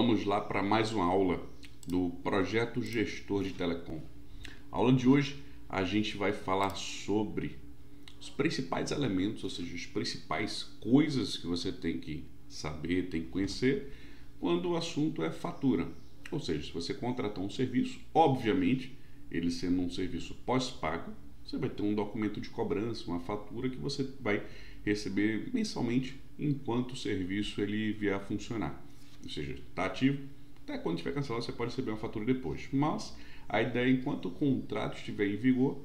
Vamos lá para mais uma aula do Projeto Gestor de Telecom. A aula de hoje a gente vai falar sobre os principais elementos, ou seja, as principais coisas que você tem que saber, tem que conhecer quando o assunto é fatura. Ou seja, se você contratar um serviço, obviamente, ele sendo um serviço pós-pago, você vai ter um documento de cobrança, uma fatura que você vai receber mensalmente enquanto o serviço ele vier a funcionar. Ou seja, está ativo, até quando tiver cancelado você pode receber uma fatura depois. Mas a ideia é, enquanto o contrato estiver em vigor,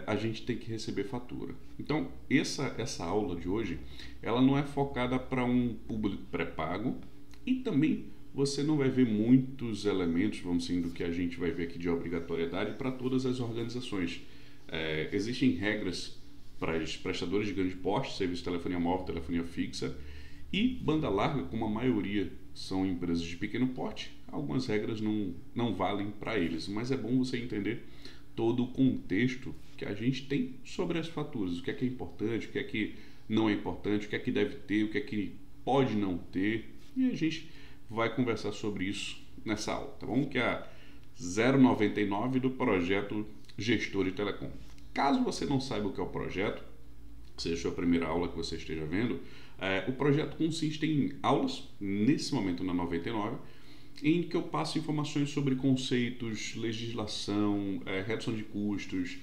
a gente tem que receber fatura. Então, essa aula de hoje, ela não é focada para um público pré-pago e também você não vai ver muitos elementos, vamos dizer, do que a gente vai ver aqui de obrigatoriedade para todas as organizações. Existem regras para os prestadores de grande porte, serviço de telefonia móvel, telefonia fixa e banda larga, como a maioria são empresas de pequeno porte, algumas regras não valem para eles, mas é bom você entender todo o contexto que a gente tem sobre as faturas, o que é importante, o que é que não é importante, o que é que deve ter, o que é que pode não ter, e a gente vai conversar sobre isso nessa aula, tá bom? Que é a 099 do projeto Gestor de Telecom. Caso você não saiba o que é o projeto, seja a primeira aula que você esteja vendo, o projeto consiste em aulas, nesse momento na 99, em que eu passo informações sobre conceitos, legislação, redução de custos,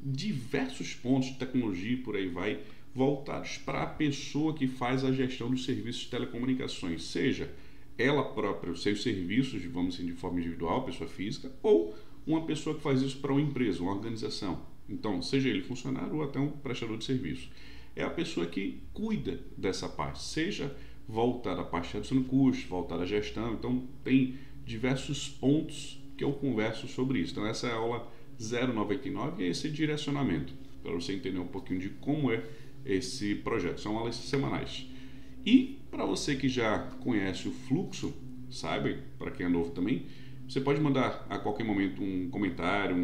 diversos pontos de tecnologia e por aí vai, voltados para a pessoa que faz a gestão dos serviços de telecomunicações, seja ela própria, os seus serviços, vamos dizer, de forma individual, pessoa física, ou uma pessoa que faz isso para uma empresa, uma organização. Então, seja ele funcionário ou até um prestador de serviço. É a pessoa que cuida dessa parte, seja voltada à parte de redução de custos, voltada à gestão. Então, tem diversos pontos que eu converso sobre isso. Então, essa é a aula 099 e é esse direcionamento, para você entender um pouquinho de como é esse projeto. São aulas semanais. E, para você que já conhece o fluxo, sabe, para quem é novo também, você pode mandar a qualquer momento um comentário,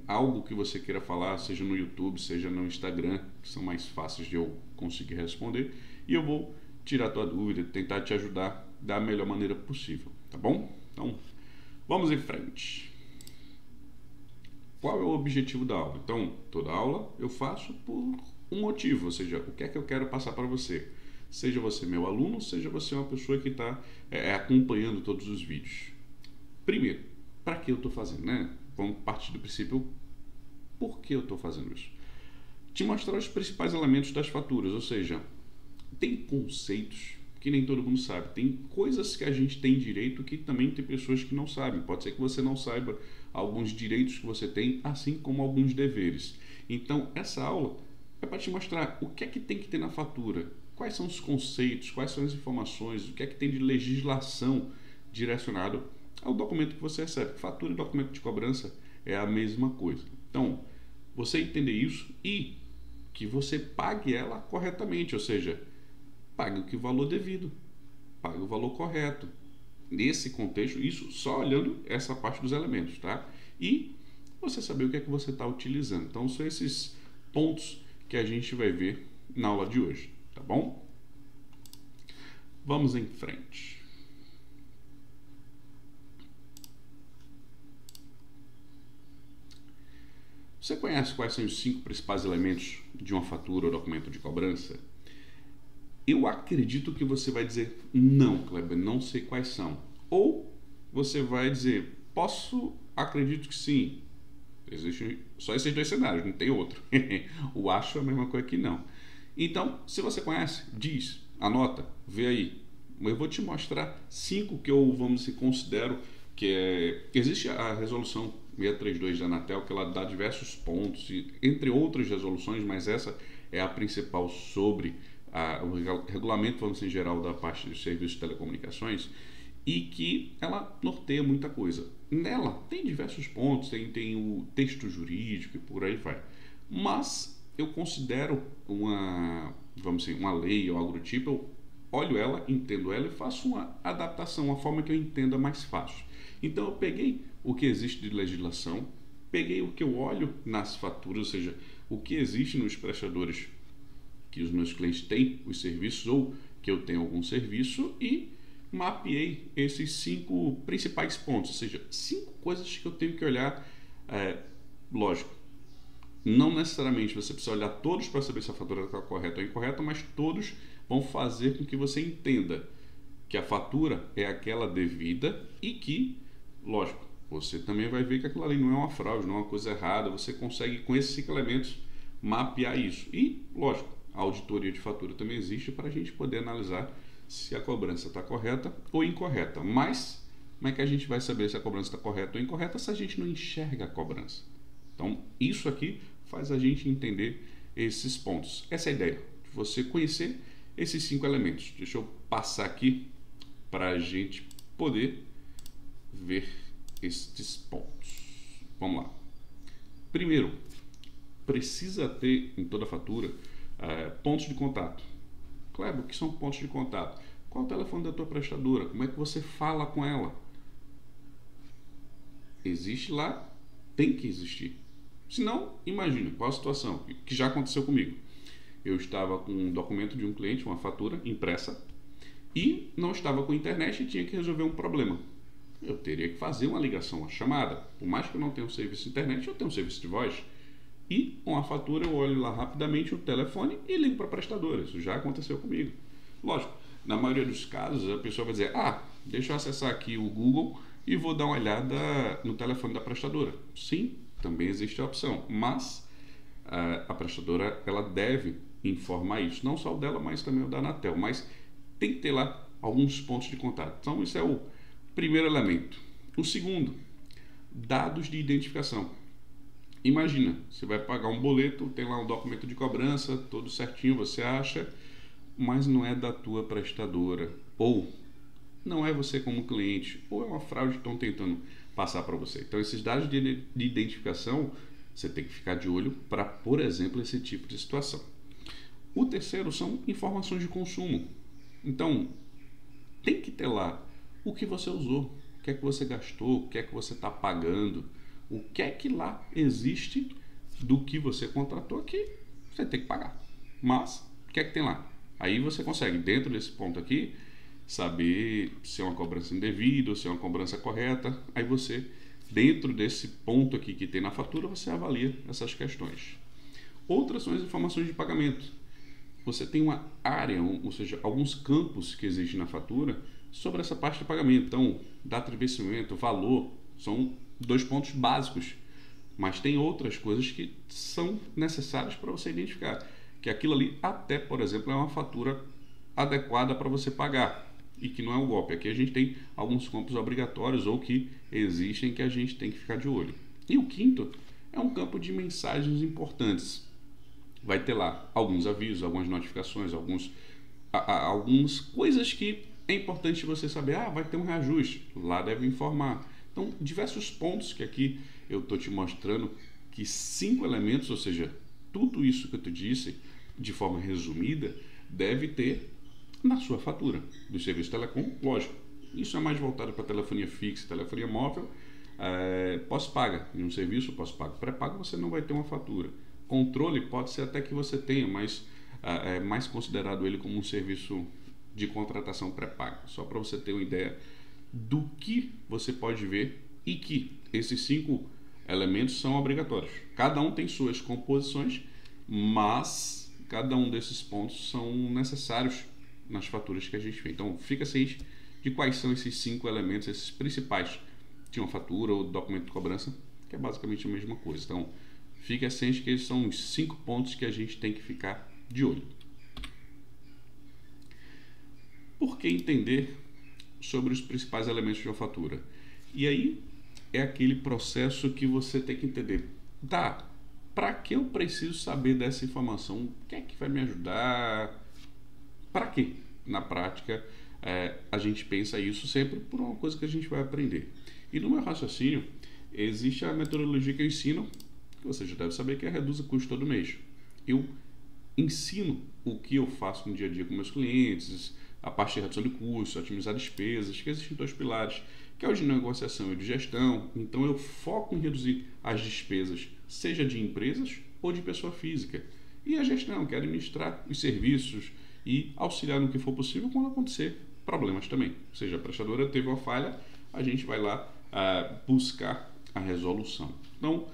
algo que você queira falar, seja no YouTube, seja no Instagram, que são mais fáceis de eu conseguir responder, e eu vou tirar a tua dúvida, tentar te ajudar da melhor maneira possível, tá bom? Então, vamos em frente. Qual é o objetivo da aula? Então, toda aula eu faço por um motivo, ou seja, o que é que eu quero passar para você? Seja você meu aluno, seja você uma pessoa que está acompanhando todos os vídeos. Primeiro, para que eu estou fazendo, né? Vamos partir do princípio, por que eu estou fazendo isso? Te mostrar os principais elementos das faturas, ou seja, tem conceitos que nem todo mundo sabe, tem coisas que a gente tem direito que também tem pessoas que não sabem. Pode ser que você não saiba alguns direitos que você tem, assim como alguns deveres. Então, essa aula é para te mostrar o que é que tem que ter na fatura, quais são os conceitos, quais são as informações, o que é que tem de legislação direcionado ao documento que você recebe. Fatura e documento de cobrança é a mesma coisa. Então, você entender isso e que você pague ela corretamente, ou seja, pague o valor devido, pague o valor correto. Nesse contexto, isso só olhando essa parte dos elementos, tá? E você saber o que é que você está utilizando. Então, são esses pontos que a gente vai ver na aula de hoje, tá bom? Vamos em frente. Você conhece quais são os 5 principais elementos de uma fatura ou documento de cobrança? Eu acredito que você vai dizer, não, Kleber, não sei quais são. Ou você vai dizer, acredito que sim. Existem só esses dois cenários, não tem outro. O acho é a mesma coisa que não. Então, se você conhece, diz, anota, vê aí. Eu vou te mostrar 5 que eu, vamos dizer, considero que existe a resolução 632 da Anatel, que ela dá diversos pontos, entre outras resoluções, mas essa é a principal sobre o regulamento, vamos dizer, em geral, da parte de serviços de telecomunicações, e que ela norteia muita coisa. Nela tem diversos pontos, tem o texto jurídico e por aí vai. Mas eu considero vamos dizer, uma lei ou algo do tipo, eu olho ela, entendo ela e faço uma adaptação, uma forma que eu entenda mais fácil. Então eu peguei o que existe de legislação, peguei o que eu olho nas faturas, ou seja, o que existe nos prestadores que os meus clientes têm os serviços ou que eu tenho algum serviço e mapeei esses 5 principais pontos, ou seja, 5 coisas que eu tenho que olhar. Lógico, não necessariamente você precisa olhar todos para saber se a fatura está correta ou incorreta, mas todos vão fazer com que você entenda que a fatura é aquela devida e que, lógico, você também vai ver que aquilo ali não é uma fraude, não é uma coisa errada. Você consegue, com esses 5 elementos, mapear isso. E, lógico, a auditoria de fatura também existe para a gente poder analisar se a cobrança está correta ou incorreta. Mas, como é que a gente vai saber se a cobrança está correta ou incorreta se a gente não enxerga a cobrança? Então, isso aqui faz a gente entender esses pontos. Essa é a ideia, de você conhecer esses 5 elementos. Deixa eu passar aqui para a gente poder ver estes pontos. Vamos lá. Primeiro, precisa ter em toda fatura pontos de contato. Kleber, o que são pontos de contato? Qual é o telefone da tua prestadora? Como é que você fala com ela? Existe lá, tem que existir. Se não, imagina qual a situação que já aconteceu comigo. Eu estava com um documento de um cliente, uma fatura impressa, e não estava com internet e tinha que resolver um problema. Eu teria que fazer uma ligação, uma chamada. Por mais que eu não tenha um serviço de internet, eu tenho um serviço de voz. E com a fatura eu olho lá rapidamente o telefone e ligo para a prestadora. Isso já aconteceu comigo. Lógico, na maioria dos casos a pessoa vai dizer, deixa eu acessar aqui o Google e vou dar uma olhada no telefone da prestadora. Sim, também existe a opção, mas a prestadora ela deve informar isso, não só o dela, mas também o da Anatel, mas tem que ter lá alguns pontos de contato. Então isso é o primeiro elemento. O segundo, dados de identificação. Imagina, você vai pagar um boleto, tem lá um documento de cobrança, todo certinho, você acha, mas não é da tua prestadora, ou não é você como cliente, ou é uma fraude que estão tentando passar para você. Então esses dados de identificação, você tem que ficar de olho para, por exemplo, esse tipo de situação. O terceiro são informações de consumo. Então, tem que ter lá o que você usou, o que é que você gastou, o que é que você está pagando, o que é que lá existe do que você contratou aqui, você tem que pagar. Mas, o que é que tem lá? Aí você consegue, dentro desse ponto aqui, saber se é uma cobrança indevida ou se é uma cobrança correta. Aí você, dentro desse ponto aqui que tem na fatura, você avalia essas questões. Outras são as informações de pagamento. Você tem uma área, ou seja, alguns campos que existem na fatura sobre essa parte de pagamento. Então, data de vencimento, valor, são 2 pontos básicos. Mas tem outras coisas que são necessárias para você identificar. Que aquilo ali até, por exemplo, é uma fatura adequada para você pagar. E que não é um golpe. Aqui a gente tem alguns campos obrigatórios ou que existem que a gente tem que ficar de olho. E o quinto é um campo de mensagens importantes. Vai ter lá alguns avisos, algumas notificações, algumas coisas que é importante você saber. Vai ter um reajuste, lá deve informar. Então, diversos pontos que aqui eu estou te mostrando que 5 elementos, ou seja, tudo isso que eu te disse de forma resumida, deve ter na sua fatura do serviço telecom. Lógico, isso é mais voltado para telefonia fixa, telefonia móvel, pós-paga. Em um serviço pós-pago pré-pago você não vai ter uma fatura. Controle pode ser até que você tenha, mas é mais considerado ele como um serviço de contratação pré-paga. Só para você ter uma ideia do que você pode ver e que esses 5 elementos são obrigatórios. Cada um tem suas composições, mas cada um desses pontos são necessários nas faturas que a gente vê. Então, fica ciente de quais são esses 5 elementos, esses principais de uma fatura ou documento de cobrança, que é basicamente a mesma coisa. Então, fica ciente que esses são os 5 pontos que a gente tem que ficar de olho. Por que entender sobre os principais elementos de uma fatura? E aí é aquele processo que você tem que entender. Para que eu preciso saber dessa informação? O que é que vai me ajudar? Para quê? Na prática, a gente pensa isso sempre por uma coisa que a gente vai aprender. E no meu raciocínio, existe a metodologia que eu ensino, que você já deve saber, que é reduz o custo todo mês. Eu ensino o que eu faço no dia a dia com meus clientes, a parte de redução de custos, otimizar despesas, que existem 2 pilares, que é o de negociação e de gestão. Então eu foco em reduzir as despesas, seja de empresas ou de pessoa física. E a gestão, que é administrar os serviços e auxiliar no que for possível quando acontecer problemas também. Ou seja, a prestadora teve uma falha, a gente vai lá buscar a resolução. Então,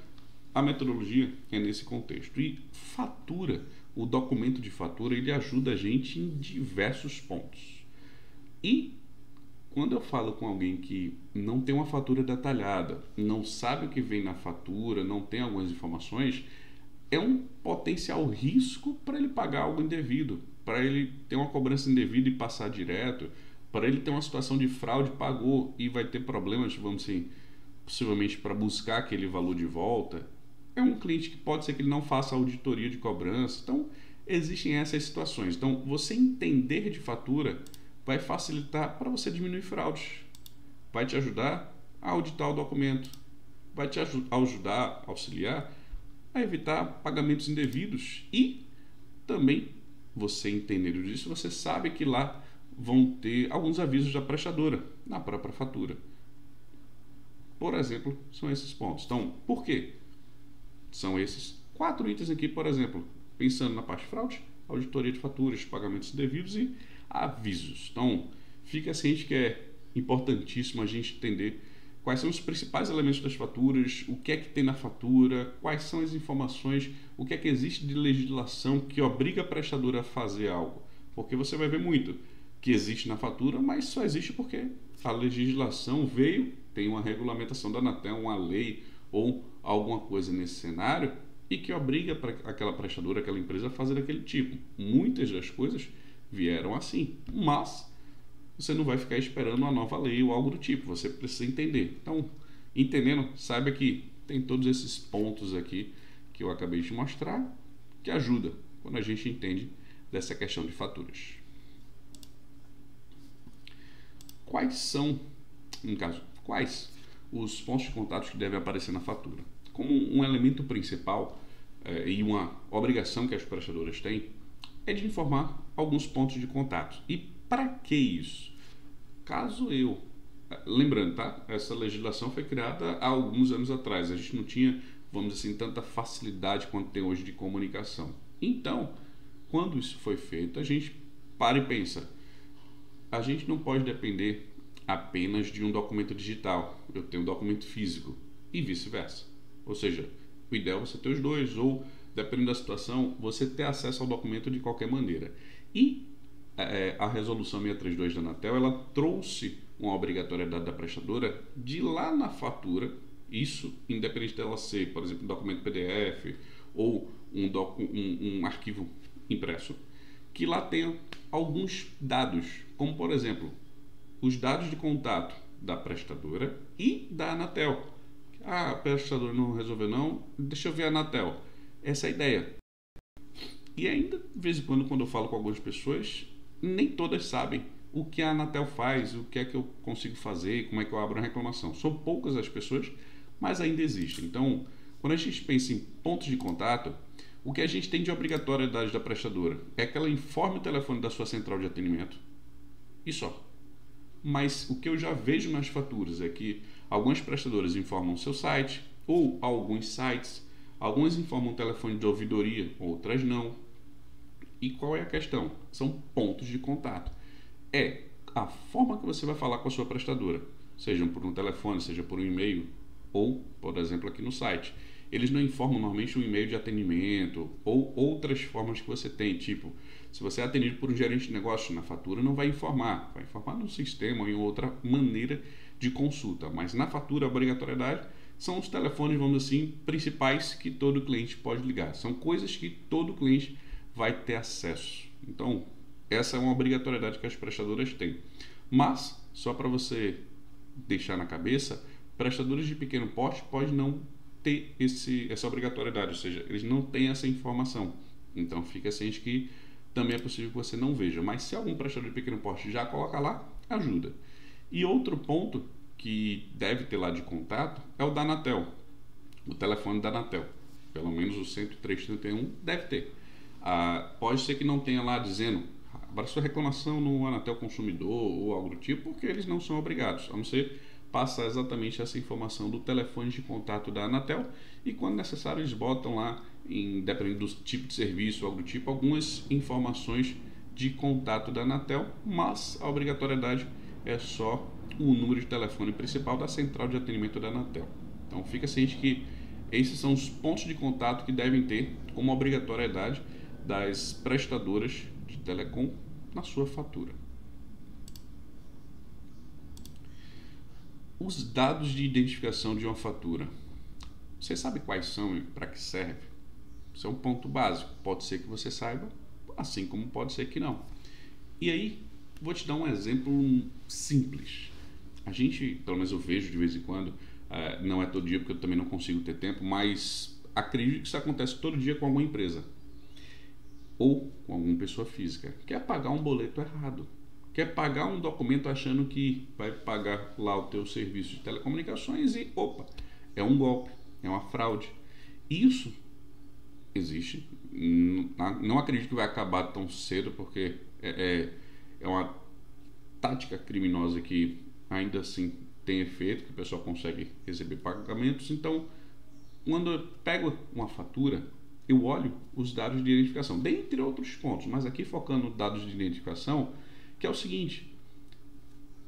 a metodologia é nesse contexto. E fatura, o documento de fatura, ele ajuda a gente em diversos pontos. E quando eu falo com alguém que não tem uma fatura detalhada, não sabe o que vem na fatura, não tem algumas informações, é um potencial risco para ele pagar algo indevido, para ele ter uma cobrança indevida e passar direto, para ele ter uma situação de fraude, pagou e vai ter problemas, vamos assim, possivelmente para buscar aquele valor de volta. É um cliente que pode ser que ele não faça auditoria de cobrança. Então, existem essas situações. Então, você entender de fatura vai facilitar para você diminuir fraudes. Vai te ajudar a auditar o documento. Vai te ajudar, auxiliar a evitar pagamentos indevidos. E também, você entendendo disso, você sabe que lá vão ter alguns avisos da prestadora na própria fatura. Por exemplo, são esses pontos. Então, por quê? São esses 4 itens aqui, por exemplo, pensando na parte de fraude, auditoria de faturas, pagamentos indevidos e avisos. Então, fica ciente que é importantíssimo a gente entender quais são os principais elementos das faturas, o que é que tem na fatura, quais são as informações, o que é que existe de legislação que obriga a prestadora a fazer algo. Porque você vai ver muito que existe na fatura, mas só existe porque a legislação veio, tem uma regulamentação da Anatel, uma lei ou alguma coisa nesse cenário e que obriga aquela prestadora, aquela empresa a fazer daquele tipo. Muitas das coisas vieram assim, mas você não vai ficar esperando uma nova lei ou algo do tipo, você precisa entender. Então, entendendo, saiba que tem todos esses pontos aqui que eu acabei de mostrar que ajuda quando a gente entende dessa questão de faturas. Quais os pontos de contato que devem aparecer na fatura? Como um elemento principal e uma obrigação que as prestadoras têm é de informar alguns pontos de contato. E para que isso? Lembrando, tá? Essa legislação foi criada há alguns anos atrás. A gente não tinha, vamos dizer assim, tanta facilidade quanto tem hoje de comunicação. Então, quando isso foi feito, a gente para e pensa. A gente não pode depender apenas de um documento digital. Eu tenho um documento físico e vice-versa. Ou seja, o ideal é você ter os dois ou, dependendo da situação, você ter acesso ao documento de qualquer maneira. E a resolução 632 da Anatel, ela trouxe uma obrigatoriedade da prestadora de lá na fatura, isso independente dela ser, por exemplo, um documento PDF ou um arquivo impresso, que lá tenha alguns dados, como por exemplo, os dados de contato da prestadora e da Anatel. A prestadora não resolveu não, deixa eu ver a Anatel. Essa é a ideia. E ainda, de vez em quando eu falo com algumas pessoas, nem todas sabem o que a Anatel faz, o que é que eu consigo fazer, como é que eu abro a reclamação. São poucas as pessoas, mas ainda existem. Então, quando a gente pensa em pontos de contato, o que a gente tem de obrigatoriedade da prestadora é que ela informe o telefone da sua central de atendimento e só. Mas o que eu já vejo nas faturas é que algumas prestadoras informam o seu site ou alguns sites, algumas informam o telefone de ouvidoria, outras não. E qual é a questão? São pontos de contato. É a forma que você vai falar com a sua prestadora, seja por um telefone, seja por um e-mail ou, por exemplo, aqui no site. Eles não informam normalmente um e-mail de atendimento ou outras formas que você tem, tipo, se você é atendido por um gerente de negócio na fatura, não vai informar no sistema ou em outra maneira de consulta, mas na fatura a obrigatoriedade são os telefones, vamos dizer assim, principais que todo cliente pode ligar, são coisas que todo cliente vai ter acesso. Então, essa é uma obrigatoriedade que as prestadoras têm, mas, só para você deixar na cabeça, prestadores de pequeno porte podem não ter essa obrigatoriedade, ou seja, eles não têm essa informação. Então fica ciente que também é possível que você não veja, mas se algum prestador de pequeno porte já coloca lá, ajuda. E outro ponto que deve ter lá de contato é o da Anatel, o telefone da Anatel, pelo menos o 10331 deve ter. Pode ser que não tenha lá dizendo abra sua reclamação no Anatel Consumidor ou algo do tipo, porque eles não são obrigados, a não ser passar exatamente essa informação do telefone de contato da Anatel e quando necessário eles botam lá, dependendo do tipo de serviço ou algo do tipo, algumas informações de contato da Anatel, mas a obrigatoriedade é só o número de telefone principal da central de atendimento da Anatel. Então fica ciente que esses são os pontos de contato que devem ter como obrigatoriedade das prestadoras de telecom na sua fatura. Os dados de identificação de uma fatura. Você sabe quais são e para que serve? Isso é um ponto básico. Pode ser que você saiba, assim como pode ser que não. E aí, vou te dar um exemplo simples. A gente, pelo menos eu vejo de vez em quando, não é todo dia porque eu também não consigo ter tempo, mas acredito que isso acontece todo dia com alguma empresa ou com alguma pessoa física. Quer pagar um boleto errado. Quer pagar um documento achando que vai pagar lá o teu serviço de telecomunicações e, opa, é um golpe, é uma fraude. Isso existe. Não acredito que vai acabar tão cedo, porque é uma tática criminosa que ainda assim tem efeito, que o pessoal consegue receber pagamentos. Então, quando eu pego uma fatura, eu olho os dados de identificação, dentre outros pontos, mas aqui focando nos dados de identificação, que é o seguinte: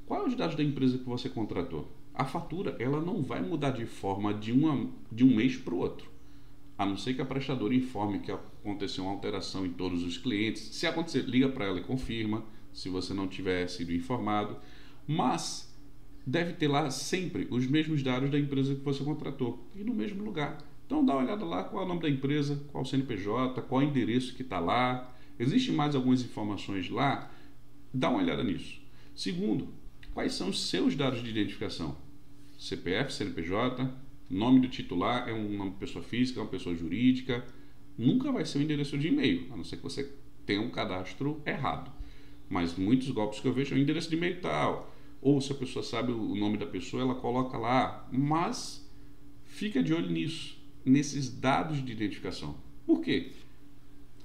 qual é os dados da empresa que você contratou? A fatura ela não vai mudar de forma de um mês para o outro, a não ser que a prestadora informe que aconteceu uma alteração em todos os clientes. Se acontecer, liga para ela e confirma, se você não tiver sido informado, mas deve ter lá sempre os mesmos dados da empresa que você contratou e no mesmo lugar. Então dá uma olhada lá, qual é o nome da empresa, qual o CNPJ, qual é o endereço que está lá. Existem mais algumas informações lá. Dá uma olhada nisso. Segundo, quais são os seus dados de identificação? CPF, CNPJ, nome do titular, é um nome de pessoa física, é uma pessoa jurídica. Nunca vai ser um endereço de e-mail, a não ser que você tenha um cadastro errado. Mas muitos golpes que eu vejo é um endereço de e-mail tal. Ou se a pessoa sabe o nome da pessoa, ela coloca lá. Mas fica de olho nisso, nesses dados de identificação. Por quê?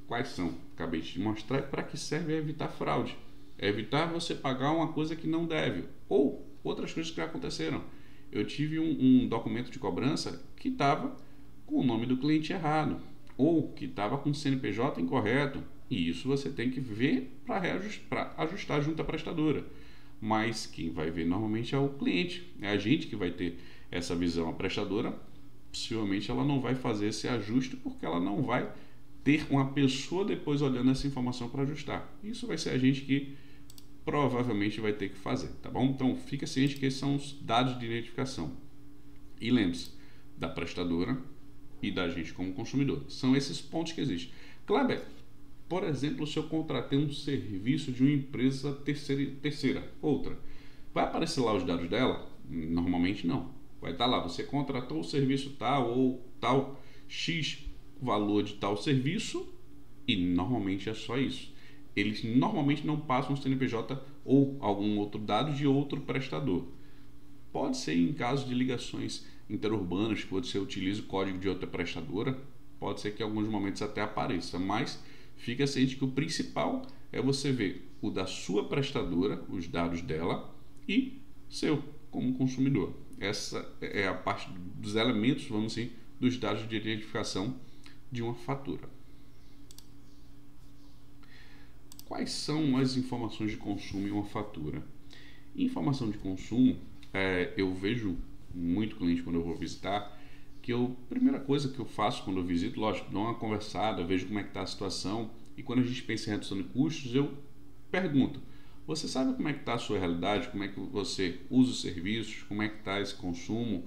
Quais são? Acabei de te mostrar. Para que serve? É evitar fraude. É evitar você pagar uma coisa que não deve. Ou outras coisas que já aconteceram. Eu tive um documento de cobrança que estava com o nome do cliente errado. Ou que estava com o CNPJ incorreto. E isso você tem que ver para ajustar junto à prestadora. Mas quem vai ver normalmente é o cliente. É a gente que vai ter essa visão. A prestadora, possivelmente, ela não vai fazer esse ajuste porque ela não vai ter uma pessoa depois olhando essa informação para ajustar. Isso vai ser a gente que provavelmente vai ter que fazer, tá bom? Então fica ciente que esses são os dados de identificação. E lembre-se, da prestadora e da gente como consumidor. São esses pontos que existem. Kleber, por exemplo, se eu contratei um serviço de uma empresa terceira, outra, vai aparecer lá os dados dela? Normalmente não. Vai estar lá, você contratou o serviço tal ou tal X valor de tal serviço e normalmente é só isso. Eles normalmente não passam o CNPJ ou algum outro dado de outro prestador. Pode ser em caso de ligações interurbanas que você utiliza o código de outra prestadora, pode ser que em alguns momentos até apareça, mas fica ciente que o principal é você ver o da sua prestadora, os dados dela e seu como consumidor. Essa é a parte dos elementos, vamos assim, dos dados de identificação de uma fatura. Quais são as informações de consumo em uma fatura? Informação de consumo, eu vejo muito cliente quando eu vou visitar, que a primeira coisa que eu faço quando eu visito, lógico, dou uma conversada, vejo como é que está a situação, e quando a gente pensa em redução de custos, eu pergunto: você sabe como é que está a sua realidade, como é que você usa os serviços, como é que está esse consumo?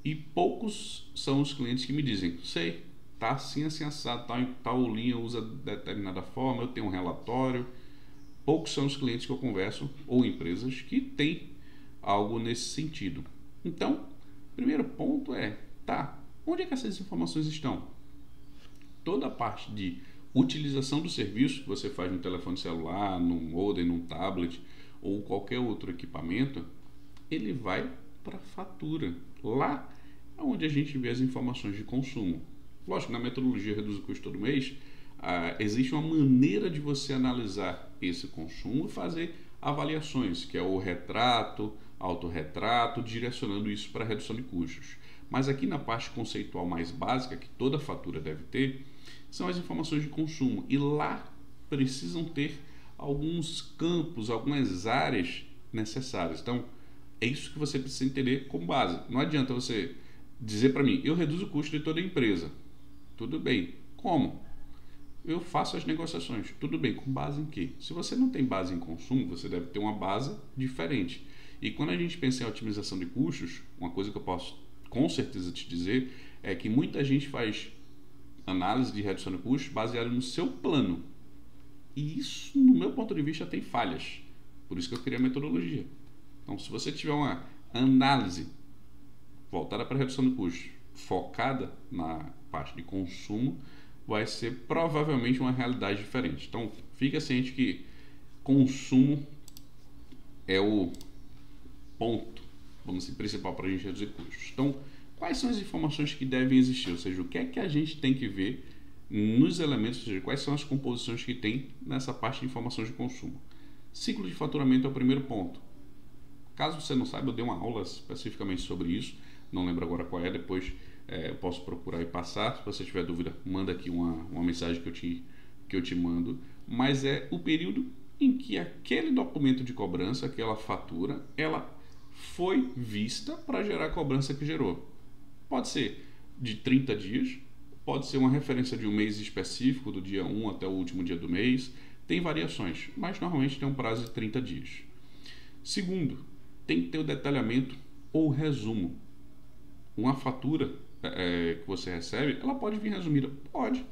E poucos são os clientes que me dizem: sei, tá assim, assim, assado, tal linha usa de determinada forma, eu tenho um relatório. Poucos são os clientes que eu converso, ou empresas, que têm algo nesse sentido. Então, primeiro ponto onde é que essas informações estão? Toda a parte de utilização do serviço que você faz no telefone celular, no modem, no tablet, ou qualquer outro equipamento, ele vai para a fatura. Lá é onde a gente vê as informações de consumo. Lógico, na metodologia Reduz o Custo todo mês, existe uma maneira de você analisar esse consumo e fazer avaliações, que é o retrato, autorretrato, direcionando isso para a redução de custos. Mas aqui na parte conceitual mais básica, que toda fatura deve ter, são as informações de consumo. E lá precisam ter alguns campos, algumas áreas necessárias. Então, é isso que você precisa entender como base. Não adianta você dizer para mim, eu reduzo o custo de toda a empresa. Tudo bem. Como? Eu faço as negociações. Tudo bem. Com base em quê? Se você não tem base em consumo, você deve ter uma base diferente. E quando a gente pensa em otimização de custos, uma coisa que eu posso com certeza te dizer é que muita gente faz análise de redução de custos baseada no seu plano. E isso, no meu ponto de vista, tem falhas. Por isso que eu criei a metodologia. Então, se você tiver uma análise voltada para a redução de custos, focada na parte de consumo, vai ser provavelmente uma realidade diferente. Então, fica ciente que consumo é o ponto, vamos dizer, principal para a gente reduzir custos. Então, quais são as informações que devem existir? Ou seja, o que é que a gente tem que ver nos elementos, ou seja, quais são as composições que tem nessa parte de informações de consumo. Ciclo de faturamento é o primeiro ponto. Caso você não saiba, eu dei uma aula especificamente sobre isso, não lembro agora qual é, depois eu posso procurar e passar. Se você tiver dúvida, manda aqui uma mensagem que eu te mando. Mas é o período em que aquele documento de cobrança, aquela fatura, ela foi vista para gerar a cobrança que gerou. Pode ser de 30 dias, pode ser uma referência de um mês específico, do dia 1 até o último dia do mês. Tem variações, mas normalmente tem um prazo de 30 dias. Segundo, tem que ter o detalhamento ou resumo. Uma fatura que você recebe, ela pode vir resumida? Pode.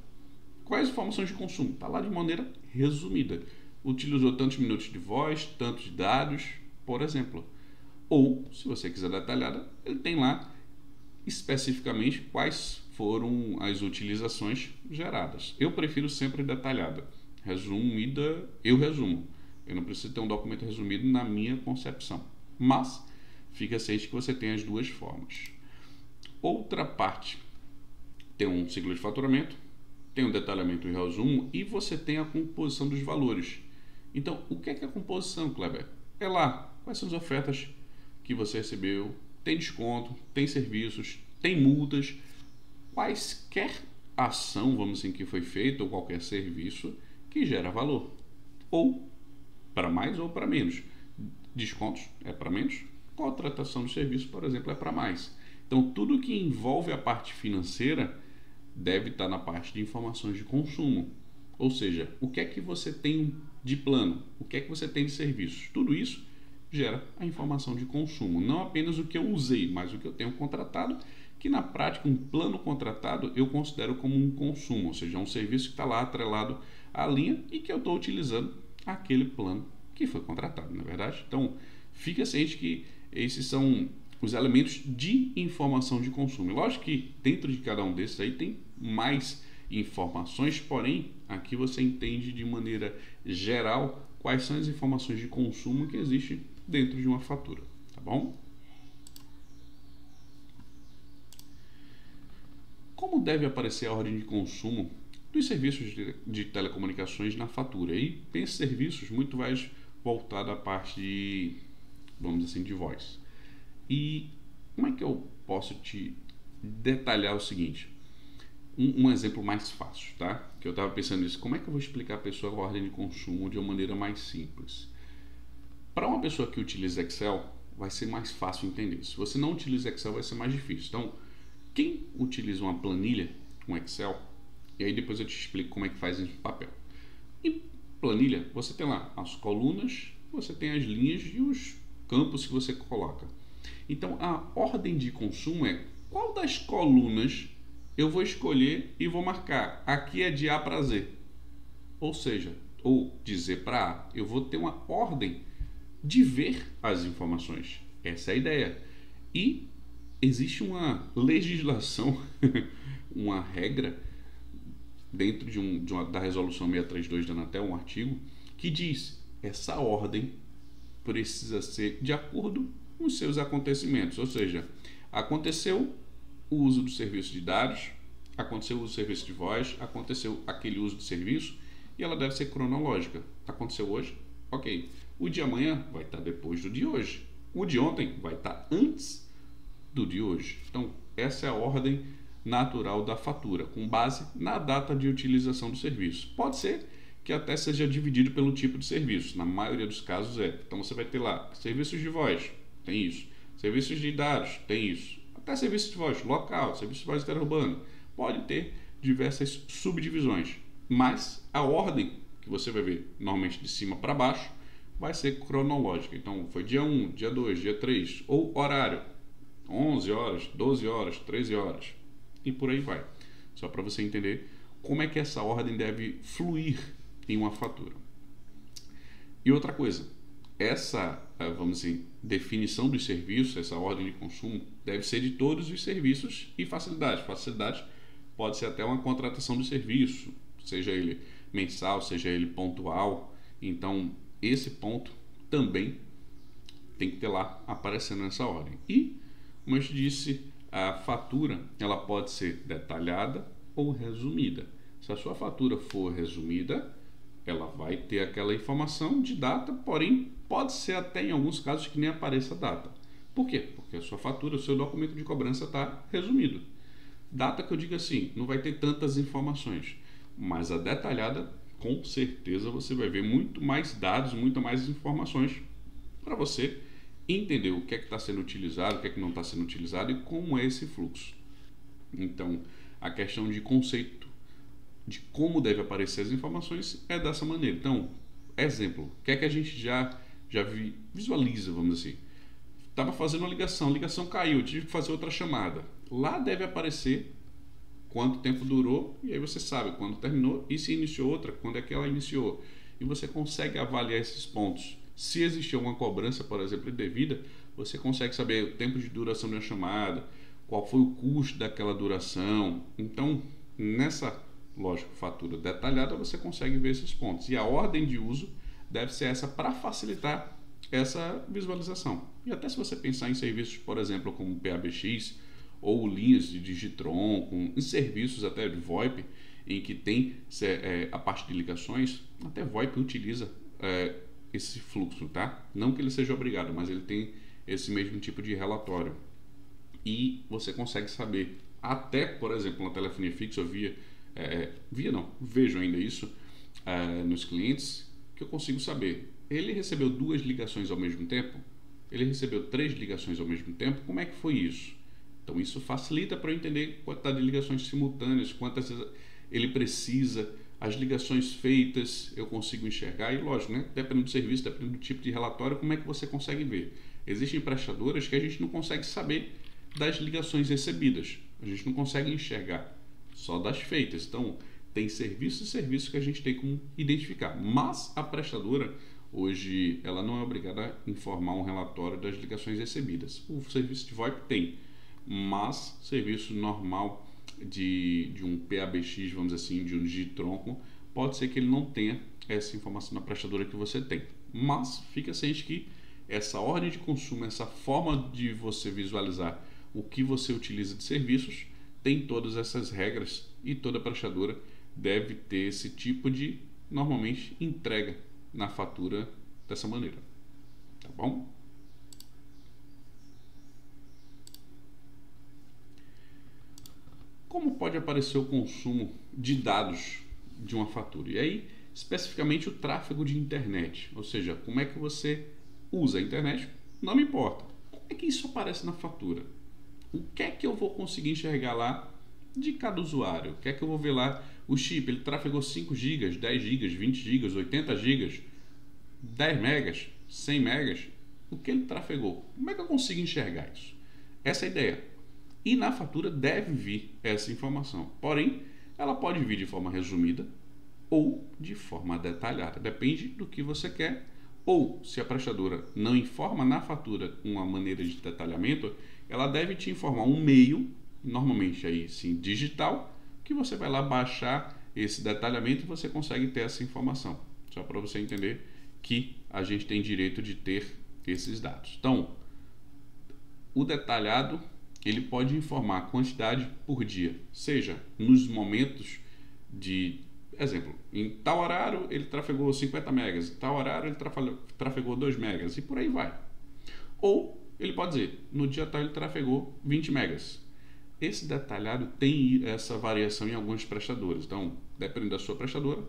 Quais informações de consumo? Está lá de maneira resumida. Utilizou tantos minutos de voz, tantos dados, por exemplo. Ou, se você quiser detalhada, ele tem lá especificamente quais foram as utilizações geradas. Eu prefiro sempre detalhada. Resumida, eu resumo. Eu não preciso ter um documento resumido na minha concepção. Mas, fica ciente que você tem as duas formas. Outra parte, tem um ciclo de faturamento, tem um detalhamento e resumo, e você tem a composição dos valores. Então, o que é a composição, Kleber? É lá, quais são as ofertas que você recebeu, tem desconto, tem serviços, tem multas, quaisquer ação, vamos dizer, que foi feita, ou qualquer serviço que gera valor. Ou para mais ou para menos. Descontos é para menos, contratação de serviço, por exemplo, é para mais. Então, tudo que envolve a parte financeira deve estar na parte de informações de consumo. Ou seja, o que é que você tem de plano, o que é que você tem de serviços. Tudo isso gera a informação de consumo. Não apenas o que eu usei, mas o que eu tenho contratado, que na prática um plano contratado eu considero como um consumo, ou seja, um serviço que está lá atrelado à linha e que eu estou utilizando aquele plano que foi contratado, não é verdade? Então, fica ciente que esses são os elementos de informação de consumo. Lógico que dentro de cada um desses aí tem mais informações, porém, aqui você entende de maneira geral quais são as informações de consumo que existem dentro de uma fatura, tá bom? Como deve aparecer a ordem de consumo dos serviços de telecomunicações na fatura? E pense serviços muito mais voltado à parte de, vamos dizer assim, de voz. E como é que eu posso te detalhar o seguinte? Um exemplo mais fácil, tá? Que eu estava pensando nisso. Como é que eu vou explicar a pessoa a ordem de consumo de uma maneira mais simples? Para uma pessoa que utiliza Excel, vai ser mais fácil entender. Se você não utiliza Excel, vai ser mais difícil. Então, quem utiliza uma planilha, um Excel, e aí depois eu te explico como é que faz isso no papel. Em planilha, você tem lá as colunas, você tem as linhas e os campos que você coloca. Então, a ordem de consumo é qual das colunas eu vou escolher e vou marcar. Aqui é de A para Z. Ou seja, ou de Z para A. Eu vou ter uma ordem de ver as informações. Essa é a ideia. E existe uma legislação, uma regra dentro da resolução 632 da Anatel, um artigo, que diz essa ordem precisa ser de acordo com os seus acontecimentos. Ou seja, aconteceu o uso do serviço de dados, aconteceu o uso do serviço de voz, aconteceu aquele uso de serviço e ela deve ser cronológica. Aconteceu hoje? Ok. O de amanhã vai estar depois do de hoje. O de ontem vai estar antes do de hoje. Então, essa é a ordem natural da fatura, com base na data de utilização do serviço. Pode ser que até seja dividido pelo tipo de serviço. Na maioria dos casos é. Então você vai ter lá serviços de voz, tem isso. Serviços de dados, tem isso. Até serviço de voz local, serviço de voz interurbano. Pode ter diversas subdivisões, mas a ordem que você vai ver normalmente de cima para baixo vai ser cronológica. Então foi dia 1, dia 2, dia 3, ou horário, 11 horas, 12 horas, 13 horas e por aí vai. Só para você entender como é que essa ordem deve fluir em uma fatura. E outra coisa, essa, vamos dizer, definição dos serviços, essa ordem de consumo, deve ser de todos os serviços e facilidades. Facilidade pode ser até uma contratação de serviço, seja ele mensal, seja ele pontual. Então, esse ponto também tem que ter lá aparecendo nessa ordem. E, como eu te disse, a fatura ela pode ser detalhada ou resumida. Se a sua fatura for resumida, ela vai ter aquela informação de data, porém pode ser até em alguns casos que nem apareça a data. Por quê? Porque a sua fatura, o seu documento de cobrança está resumido. Data que eu digo assim, não vai ter tantas informações, mas a detalhada, com certeza você vai ver muito mais dados, muito mais informações para você entender o que é que está sendo utilizado, o que é que não está sendo utilizado e como é esse fluxo. Então, a questão de conceito de como deve aparecer as informações é dessa maneira. Então, exemplo, o que é que a gente já visualiza, vamos dizer assim. Estava fazendo uma ligação, a ligação caiu, tive que fazer outra chamada. Lá deve aparecer quanto tempo durou e aí você sabe quando terminou e se iniciou outra, quando é que ela iniciou. E você consegue avaliar esses pontos. Se existiu uma cobrança, por exemplo, indevida, você consegue saber o tempo de duração da chamada, qual foi o custo daquela duração. Então, nessa, lógico, fatura detalhada, você consegue ver esses pontos. E a ordem de uso deve ser essa para facilitar essa visualização. E até se você pensar em serviços, por exemplo, como PABX ou linhas de Digitron, em serviços até de VoIP, em que tem a parte de ligações, até VoIP utiliza esse fluxo, tá? Não que ele seja obrigado, mas ele tem esse mesmo tipo de relatório. E você consegue saber, até, por exemplo, na telefonia fixa, vejo ainda isso nos clientes, que eu consigo saber. Ele recebeu 2 ligações ao mesmo tempo? Ele recebeu 3 ligações ao mesmo tempo? Como é que foi isso? Então isso facilita para eu entender quantidade de ligações simultâneas, quantas ele precisa, as ligações feitas eu consigo enxergar e lógico, né? Dependendo do serviço, dependendo do tipo de relatório, como é que você consegue ver? Existem prestadoras que a gente não consegue saber das ligações recebidas, a gente não consegue enxergar, só das feitas. Então tem serviços e serviços que a gente tem como identificar, mas a prestadora hoje ela não é obrigada a informar um relatório das ligações recebidas. O serviço de VoIP tem, mas serviço normal de um PABX, vamos dizer assim, de um Digitron, pode ser que ele não tenha essa informação na prestadora que você tem. Mas fica ciente que essa ordem de consumo, essa forma de você visualizar o que você utiliza de serviços, tem todas essas regras e toda prestadora deve ter esse tipo de, normalmente, entrega na fatura dessa maneira. Tá bom? Como pode aparecer o consumo de dados de uma fatura? E aí, especificamente o tráfego de internet, ou seja, como é que você usa a internet, não me importa. Como é que isso aparece na fatura? O que é que eu vou conseguir enxergar lá de cada usuário? O que é que eu vou ver lá? O chip, ele trafegou 5 GB, 10 GB, 20 GB, 80 GB, 10 megas, 100 megas. O que ele trafegou? Como é que eu consigo enxergar isso? Essa é a ideia. E na fatura deve vir essa informação. Porém, ela pode vir de forma resumida ou de forma detalhada. Depende do que você quer. Ou, se a prestadora não informa na fatura uma maneira de detalhamento, ela deve te informar um meio, normalmente aí sim digital, que você vai lá baixar esse detalhamento e você consegue ter essa informação. Só para você entender que a gente tem direito de ter esses dados. Então, o detalhado ele pode informar a quantidade por dia, seja nos momentos de, exemplo, em tal horário ele trafegou 50 megas, em tal horário ele trafegou 2 megas e por aí vai. Ou ele pode dizer, no dia tal ele trafegou 20 megas. Esse detalhado tem essa variação em alguns prestadores, então dependendo da sua prestadora,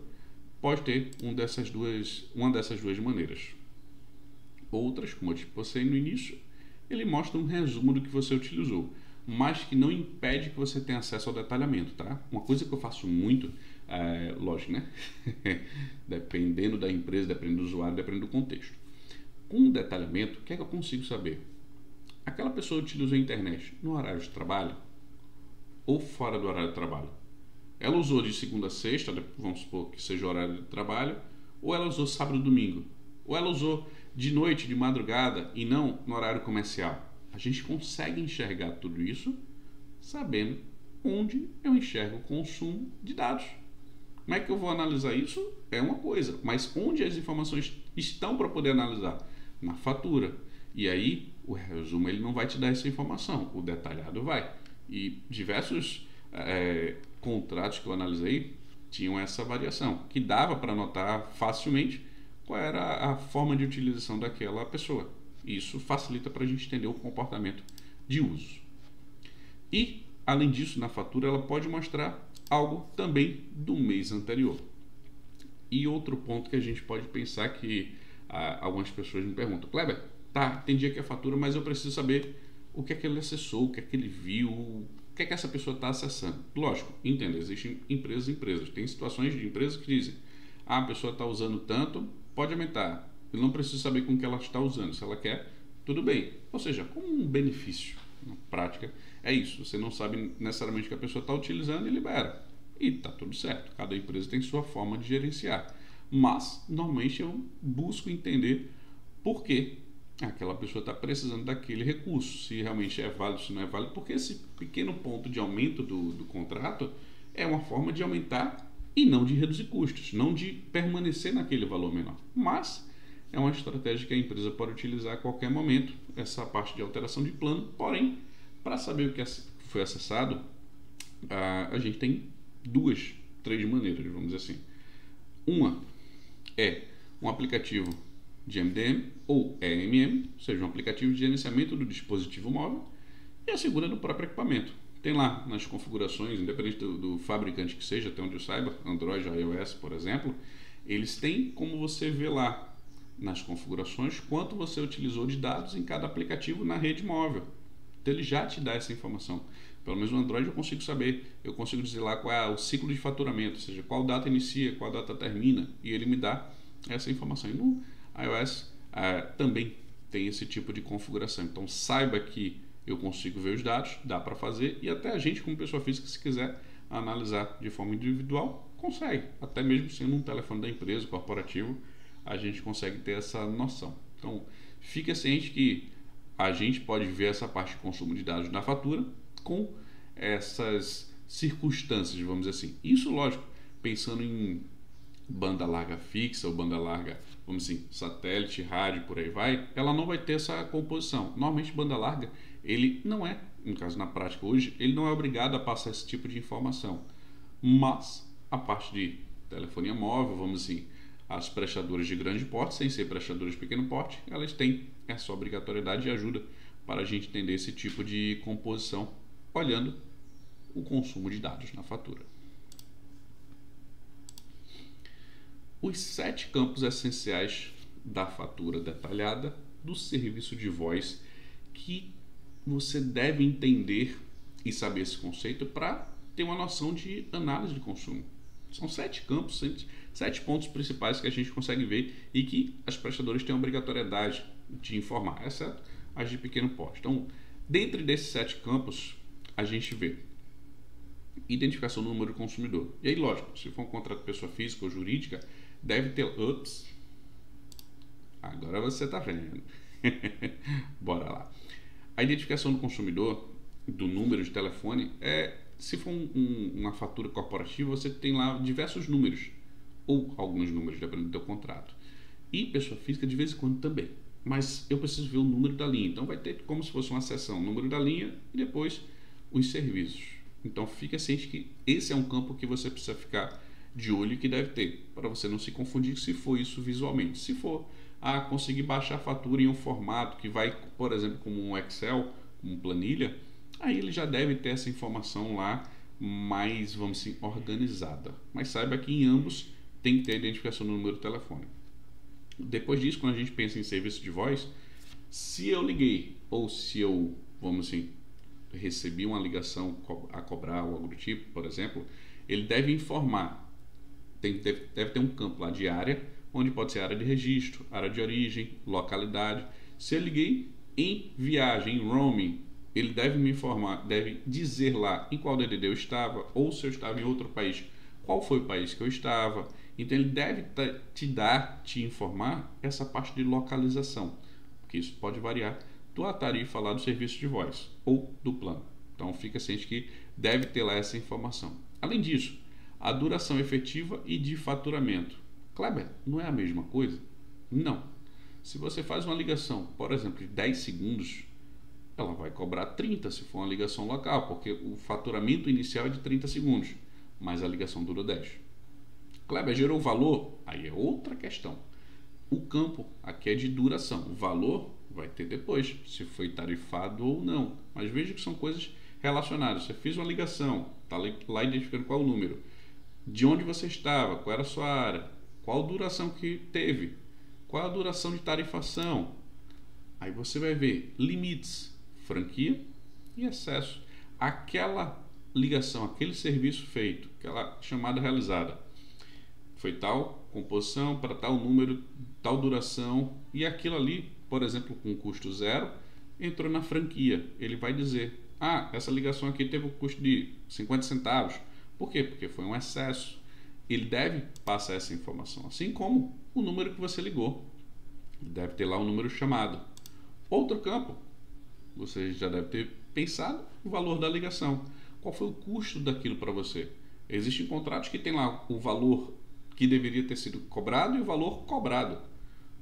pode ter uma dessas duas maneiras. Outras, como eu te postei no início, ele mostra um resumo do que você utilizou, mas que não impede que você tenha acesso ao detalhamento, tá? Uma coisa que eu faço muito, lógico, né? Dependendo da empresa, dependendo do usuário, dependendo do contexto. Com o detalhamento, o que é que eu consigo saber? Aquela pessoa utilizou a internet no horário de trabalho ou fora do horário de trabalho? Ela usou de segunda a sexta, vamos supor que seja o horário de trabalho, ou ela usou sábado e domingo? Ou ela usou de noite, de madrugada e não no horário comercial? A gente consegue enxergar tudo isso sabendo onde eu enxergo o consumo de dados. Como é que eu vou analisar isso? É uma coisa, mas onde as informações estão para poder analisar? Na fatura. E aí, o resumo ele não vai te dar essa informação, o detalhado vai. E diversos contratos que eu analisei tinham essa variação, que dava para notar facilmente qual era a forma de utilização daquela pessoa. Isso facilita para a gente entender o comportamento de uso. E, além disso, na fatura ela pode mostrar algo também do mês anterior. E outro ponto que a gente pode pensar que algumas pessoas me perguntam: Kleber, tá, entendi aqui a fatura, mas eu preciso saber o que é que ele acessou, o que é que ele viu, o que é que essa pessoa está acessando. Lógico, entenda, existem empresas e empresas. Tem situações de empresas que dizem: a pessoa está usando tanto, pode aumentar. Eu não preciso saber com que ela está usando. Se ela quer, tudo bem. Ou seja, como um benefício. Na prática, é isso. Você não sabe necessariamente o que a pessoa está utilizando e libera. E está tudo certo. Cada empresa tem sua forma de gerenciar. Mas, normalmente, eu busco entender por que aquela pessoa está precisando daquele recurso. Se realmente é válido, se não é válido. Porque esse pequeno ponto de aumento do contrato é uma forma de aumentar e não de reduzir custos. Não de permanecer naquele valor menor. Mas é uma estratégia que a empresa pode utilizar a qualquer momento, essa parte de alteração de plano. Porém, para saber o que foi acessado, a gente tem três maneiras, vamos dizer assim. Uma é um aplicativo de MDM ou EMM, ou seja, um aplicativo de gerenciamento do dispositivo móvel, e a segunda é do próprio equipamento. Tem lá nas configurações, independente do fabricante que seja, até onde eu saiba, Android, iOS, por exemplo, eles têm como você ver lá nas configurações quanto você utilizou de dados em cada aplicativo na rede móvel. Então ele já te dá essa informação. Pelo menos no Android eu consigo saber, eu consigo dizer lá qual é o ciclo de faturamento, ou seja, qual data inicia, qual data termina, e ele me dá essa informação. E no iOS também tem esse tipo de configuração. Então saiba que eu consigo ver os dados, dá para fazer, e até a gente como pessoa física, se quiser analisar de forma individual, consegue. Até mesmo sendo um telefone da empresa, corporativo, a gente consegue ter essa noção. Então, fique ciente que a gente pode ver essa parte de consumo de dados na fatura com essas circunstâncias, vamos dizer assim. Isso, lógico, pensando em banda larga fixa ou banda larga, vamos dizer assim, satélite, rádio, por aí vai, ela não vai ter essa composição. Normalmente, banda larga, ele não é, no caso na prática hoje, ele não é obrigado a passar esse tipo de informação. Mas a parte de telefonia móvel, vamos dizer assim, as prestadoras de grande porte, sem ser prestadoras de pequeno porte, elas têm essa obrigatoriedade e ajuda para a gente entender esse tipo de composição, olhando o consumo de dados na fatura. Os 7 campos essenciais da fatura detalhada do serviço de voz que você deve entender e saber esse conceito para ter uma noção de análise de consumo. São 7 campos, 7 pontos principais que a gente consegue ver e que as prestadoras têm a obrigatoriedade de informar, exceto as de pequeno porte. Então, dentro desses 7 campos, a gente vê identificação do número do consumidor. E aí, lógico, se for um contrato de pessoa física ou jurídica, deve ter... Ups! Agora você está vendo. Bora lá. A identificação do consumidor, do número de telefone, se for uma fatura corporativa, você tem lá diversos números, ou alguns números, dependendo do teu contrato. E pessoa física, de vez em quando, também. Mas eu preciso ver o número da linha. Então vai ter como se fosse uma seção, número da linha e depois os serviços. Então fica ciente que esse é um campo que você precisa ficar de olho e que deve ter, para você não se confundir se for isso visualmente. Se for conseguir baixar a fatura em um formato que vai, por exemplo, como um Excel, como planilha, aí ele já deve ter essa informação lá mais, vamos dizer, organizada. Mas saiba que em ambos tem que ter a identificação do número do telefone. Depois disso, quando a gente pensa em serviço de voz, se eu liguei ou se eu, vamos assim, recebi uma ligação a cobrar ou algo do tipo, por exemplo, ele deve informar. Deve ter um campo lá de área, onde pode ser área de registro, área de origem, localidade. Se eu liguei em viagem, em roaming, ele deve me informar, deve dizer lá em qual DDD eu estava, ou se eu estava em outro país, qual foi o país que eu estava. Então ele deve te informar essa parte de localização, porque isso pode variar da tarifa lá do serviço de voz ou do plano. Então fica ciente que deve ter lá essa informação. Além disso, a duração efetiva e de faturamento. Kleber, não é a mesma coisa? Não. Se você faz uma ligação, por exemplo, de 10 segundos, ela vai cobrar 30 se for uma ligação local, porque o faturamento inicial é de 30 segundos, mas a ligação dura 10. Kleber, gerou valor? Aí é outra questão. O campo aqui é de duração. O valor vai ter depois, se foi tarifado ou não. Mas veja que são coisas relacionadas. Você fez uma ligação, está lá identificando qual o número, de onde você estava, qual era a sua área, qual a duração que teve, qual a duração de tarifação. Aí você vai ver limites, franquia e acesso. Aquela ligação, aquele serviço feito, aquela chamada realizada, foi tal composição para tal número, tal duração, e aquilo ali, por exemplo, com custo zero, entrou na franquia. Ele vai dizer, essa ligação aqui teve um custo de 50 centavos. Por quê? Porque foi um excesso. Ele deve passar essa informação, assim como o número que você ligou. Deve ter lá um número chamado. Outro campo, você já deve ter pensado o valor da ligação. Qual foi o custo daquilo para você? Existem contratos que tem lá o valor que deveria ter sido cobrado e o valor cobrado,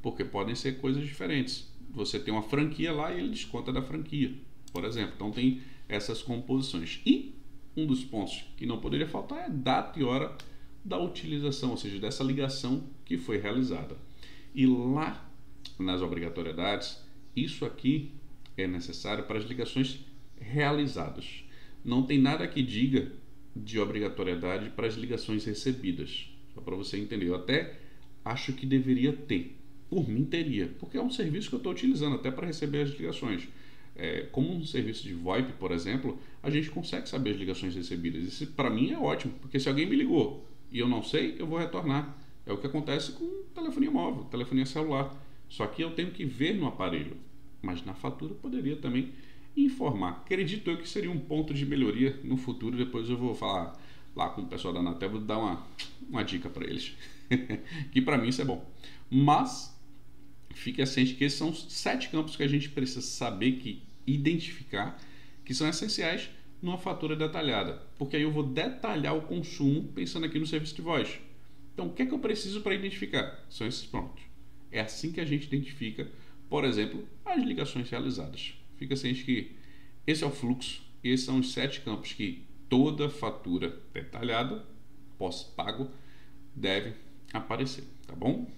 porque podem ser coisas diferentes. Você tem uma franquia lá e ele desconta da franquia, por exemplo. Então tem essas composições. E um dos pontos que não poderia faltar é data e hora da utilização, ou seja, dessa ligação que foi realizada. E lá nas obrigatoriedades, isso aqui é necessário para as ligações realizadas. Não tem nada que diga de obrigatoriedade para as ligações recebidas. Só para você entender. Eu até acho que deveria ter. Por mim teria, porque é um serviço que eu estou utilizando até para receber as ligações. Como um serviço de VoIP, por exemplo, a gente consegue saber as ligações recebidas. Isso para mim é ótimo, porque se alguém me ligou e eu não sei, eu vou retornar. É o que acontece com telefonia móvel, telefonia celular. Só que eu tenho que ver no aparelho. Mas na fatura poderia também informar. Acredito eu que seria um ponto de melhoria no futuro. Depois eu vou falar lá com o pessoal da Anatel, vou dar uma dica para eles. Que para mim isso é bom. Mas fique ciente que esses são os 7 campos que a gente precisa saber, identificar, que são essenciais numa fatura detalhada. Porque aí eu vou detalhar o consumo pensando aqui no serviço de voz. Então o que é que eu preciso para identificar? São esses pontos. É assim que a gente identifica, por exemplo, as ligações realizadas. Fica ciente que esse é o fluxo, esses são os 7 campos que toda fatura detalhada, pós-pago, deve aparecer, tá bom?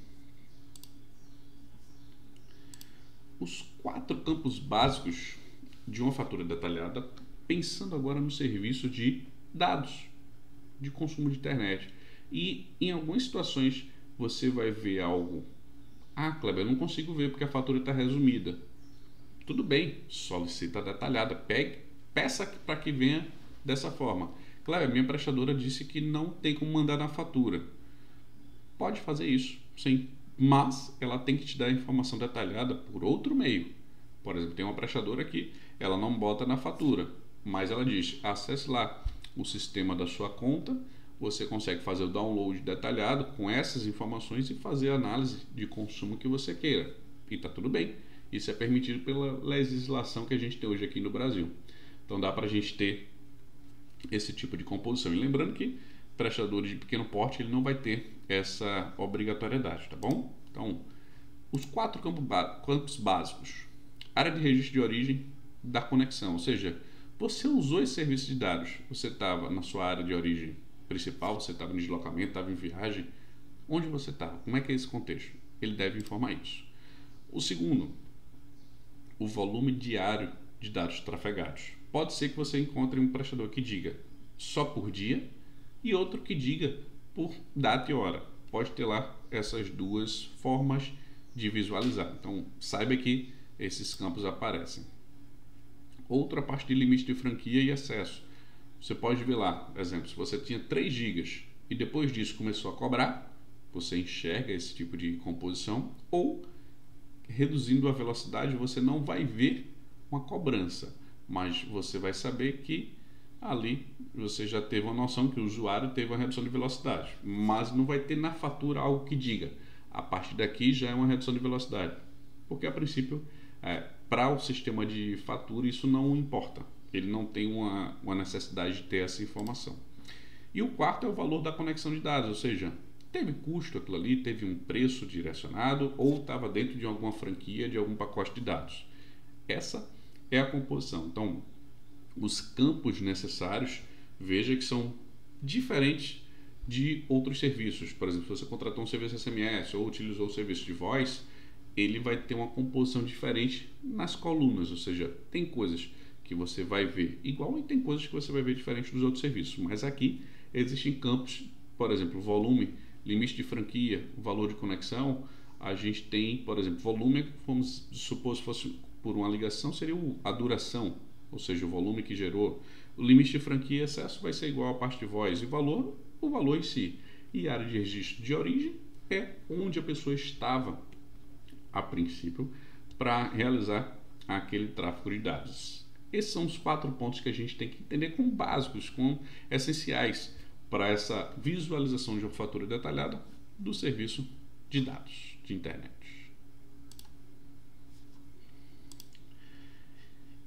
Os 4 campos básicos de uma fatura detalhada, pensando agora no serviço de dados, de consumo de internet. E em algumas situações você vai ver algo. Kleber, eu não consigo ver porque a fatura está resumida. Tudo bem, solicita detalhada, peça para que venha dessa forma. Kleber, minha prestadora disse que não tem como mandar na fatura. Pode fazer isso, sim, mas ela tem que te dar a informação detalhada por outro meio. Por exemplo, tem uma prestadora que ela não bota na fatura, mas ela diz, acesse lá o sistema da sua conta, você consegue fazer o download detalhado com essas informações e fazer a análise de consumo que você queira. E está tudo bem. Isso é permitido pela legislação que a gente tem hoje aqui no Brasil. Então dá para a gente ter esse tipo de composição. E lembrando que prestadores de pequeno porte ele não vai ter essa obrigatoriedade, tá bom? Então, os 4 campos básicos. Área de registro de origem da conexão, ou seja, você usou esse serviço de dados, você estava na sua área de origem principal, você estava em deslocamento, estava em viagem, onde você estava? Como é que é esse contexto? Ele deve informar isso. O segundo, o volume diário de dados trafegados. Pode ser que você encontre um prestador que diga só por dia e outro que diga por data e hora. pode ter lá essas duas formas de visualizar. Então, saiba que esses campos aparecem. Outra parte de limite de franquia e acesso. Você pode ver lá, por exemplo, se você tinha 3 GB e depois disso começou a cobrar, você enxerga esse tipo de composição, ou reduzindo a velocidade você não vai ver uma cobrança, mas você vai saber que ali você já teve uma noção que o usuário teve uma redução de velocidade, mas não vai ter na fatura algo que diga a partir daqui já é uma redução de velocidade, porque a princípio para o sistema de fatura isso não importa, ele não tem uma necessidade de ter essa informação. E o quarto é o valor da conexão de dados, ou seja, teve custo aquilo ali, teve um preço direcionado ou estava dentro de alguma franquia, de algum pacote de dados. Essa é a composição. Então, os campos necessários, veja que são diferentes de outros serviços. Por exemplo, se você contratou um serviço SMS ou utilizou o serviço de voz, ele vai ter uma composição diferente nas colunas, ou seja, tem coisas que você vai ver igual e tem coisas que você vai ver diferente dos outros serviços. Mas aqui existem campos, por exemplo, volume, limite de franquia, valor de conexão. A gente tem, por exemplo, volume, vamos supor se fosse por uma ligação, seria a duração, ou seja, o volume que gerou. O limite de franquia e acesso vai ser igual à parte de voz e valor, o valor em si. E a área de registro de origem é onde a pessoa estava a princípio para realizar aquele tráfego de dados. Esses são os 4 pontos que a gente tem que entender como básicos, como essenciais para essa visualização de uma fatura detalhada do serviço de dados de internet.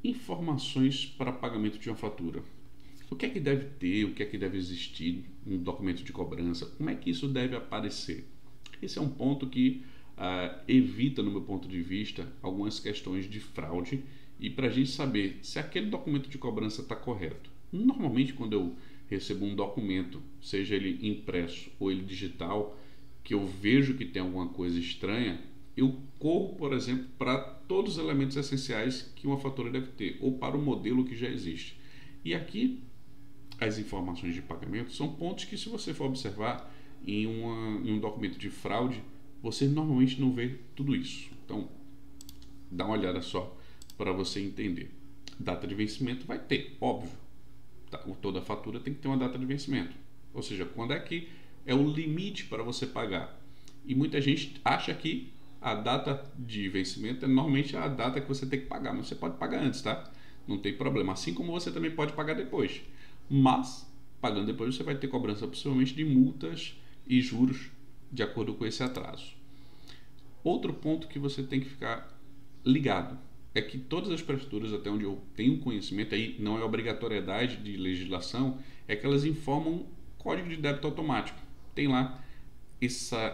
Informações para pagamento de uma fatura. O que é que deve ter, o que é que deve existir no documento de cobrança, como é que isso deve aparecer? Esse é um ponto que evita, no meu ponto de vista, algumas questões de fraude e para a gente saber se aquele documento de cobrança está correto. Normalmente, quando eu recebo um documento, seja ele impresso ou ele digital, que eu vejo que tem alguma coisa estranha, eu corro, por exemplo, para todos os elementos essenciais que uma fatura deve ter, ou para o modelo que já existe. E aqui, as informações de pagamento são pontos que, se você for observar em um documento de fraude, você normalmente não vê tudo isso. Então, dá uma olhada só para você entender. Data de vencimento vai ter, óbvio. Toda fatura tem que ter uma data de vencimento. Ou seja, quando é que é o limite para você pagar. E muita gente acha que a data de vencimento é normalmente a data que você tem que pagar, mas você pode pagar antes, tá? Não tem problema. Assim como você também pode pagar depois. Mas, pagando depois, você vai ter cobrança possivelmente de multas e juros de acordo com esse atraso. Outro ponto que você tem que ficar ligado é que todas as prestaturas, até onde eu tenho conhecimento, aí não é obrigatoriedade de legislação, é que elas informam código de débito automático. Tem lá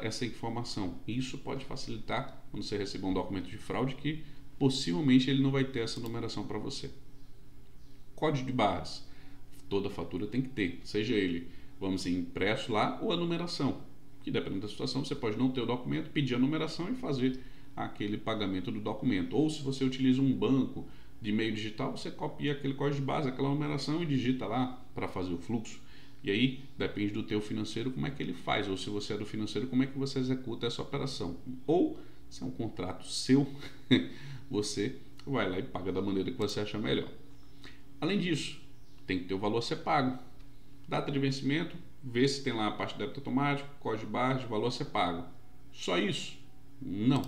essa informação. E isso pode facilitar quando você receber um documento de fraude que possivelmente ele não vai ter essa numeração para você. Código de barras. Toda fatura tem que ter, seja ele, vamos dizer, impresso lá ou a numeração. Que dependendo da situação, você pode não ter o documento, pedir a numeração e fazer aquele pagamento do documento. Ou se você utiliza um banco de meio digital, você copia aquele código de base, aquela numeração e digita lá para fazer o fluxo. E aí depende do teu financeiro como é que ele faz, ou se você é do financeiro como é que você executa essa operação. Ou se é um contrato seu, você vai lá e paga da maneira que você acha melhor. Além disso, tem que ter o valor a ser pago. Data de vencimento, vê se tem lá a parte de débito automático, código de barras, valor a ser pago. Só isso? Não.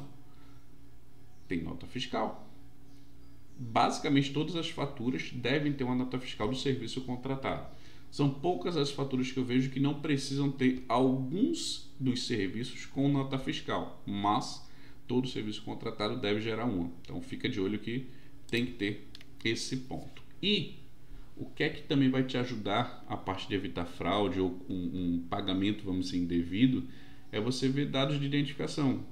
Tem nota fiscal. Basicamente todas as faturas devem ter uma nota fiscal do serviço contratado. São poucas as faturas que eu vejo que não precisam ter alguns dos serviços com nota fiscal, mas todo serviço contratado deve gerar uma. Então fica de olho que tem que ter esse ponto. E o que é que também vai te ajudar a parte de evitar fraude ou um pagamento, vamos dizer, indevido, é você ver dados de identificação.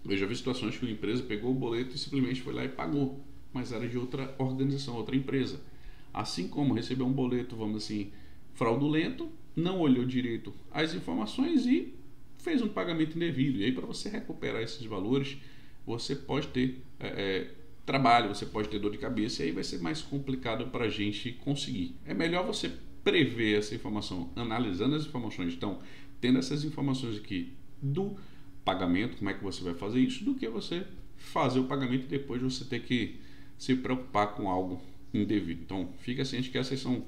Eu já vi situações que uma empresa pegou o boleto e simplesmente foi lá e pagou, mas era de outra organização, outra empresa. Assim como recebeu um boleto, vamos assim, fraudulento, não olhou direito as informações e fez um pagamento indevido. E aí, para você recuperar esses valores, você pode ter trabalho, você pode ter dor de cabeça, e aí vai ser mais complicado para a gente conseguir. É melhor você prever essa informação, analisando as informações. Então, tendo essas informações aqui do pagamento, como é que você vai fazer isso, do que você fazer o pagamento e depois você ter que se preocupar com algo indevido. Então, fica ciente que essas são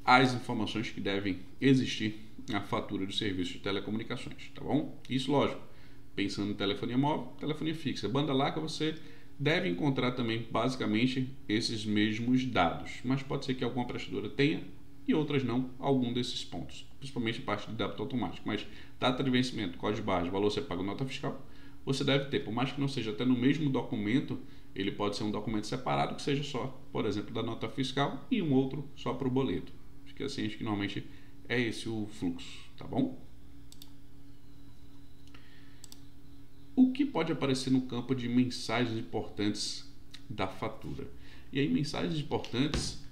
as informações que devem existir na fatura do serviço de telecomunicações, tá bom? Isso, lógico, pensando em telefonia móvel, telefonia fixa, banda larga, você deve encontrar também basicamente esses mesmos dados, mas pode ser que alguma prestadora tenha e outras não, algum desses pontos, principalmente a parte de débito automático, mas data de vencimento, código de barras, valor você paga nota fiscal, você deve ter, por mais que não seja até no mesmo documento, ele pode ser um documento separado que seja só, por exemplo, da nota fiscal e um outro só para o boleto. Fica assim, acho que normalmente é esse o fluxo, tá bom? O que pode aparecer no campo de mensagens importantes da fatura? E aí, mensagens importantes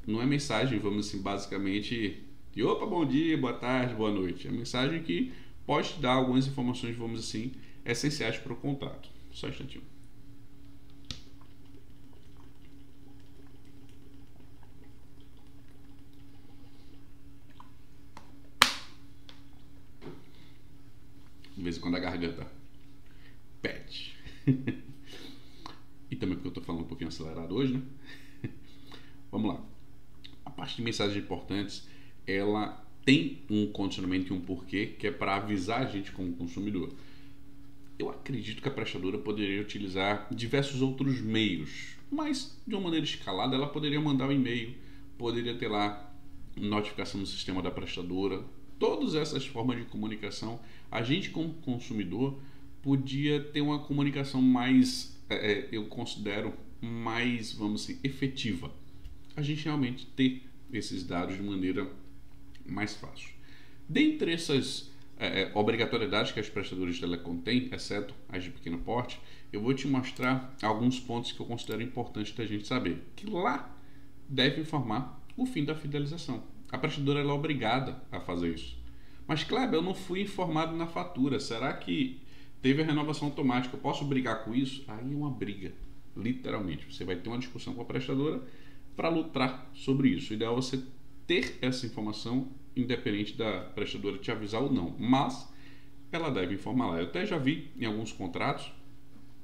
não é mensagem, vamos assim, basicamente de opa, bom dia, boa tarde, boa noite. É mensagem que pode te dar algumas informações, vamos assim, essenciais para o contrato. Só um instantinho. De vez em quando a garganta pede. E também porque eu estou falando um pouquinho acelerado hoje, né? Vamos lá. A parte de mensagens importantes, ela tem um condicionamento e um porquê, que é para avisar a gente como consumidor. Eu acredito que a prestadora poderia utilizar diversos outros meios, mas de uma maneira escalada ela poderia mandar um e-mail, poderia ter lá notificação no sistema da prestadora. Todas essas formas de comunicação, a gente como consumidor podia ter uma comunicação mais, eu considero, mais, vamos dizer, efetiva. A gente realmente ter esses dados de maneira mais fácil. Dentre essas obrigatoriedades que as prestadoras de telecom têm, exceto as de pequeno porte, eu vou te mostrar alguns pontos que eu considero importantes da gente saber. Que lá deve informar o fim da fidelização. A prestadora é obrigada a fazer isso. Mas, Kleber, eu não fui informado na fatura. Será que teve a renovação automática? Eu posso brigar com isso? Aí é uma briga, literalmente. Você vai ter uma discussão com a prestadora para lutar sobre isso. O ideal é você ter essa informação, independente da prestadora te avisar ou não. Mas ela deve informar lá. Eu até já vi em alguns contratos